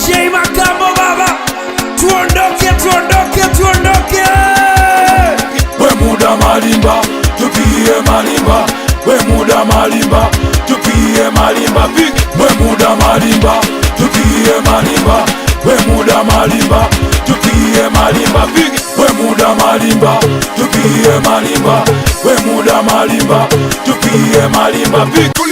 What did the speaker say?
DJ Makambo baba, tuondoke, tuondoke, tuondoke. We muda malimba, tukie malimba. We muda malimba, tukie malimba. We muda malimba, tukie malimba. We muda malimba, tukie malimba. We muda malimba, tukie malimba. We muda malimba, tukie malimba.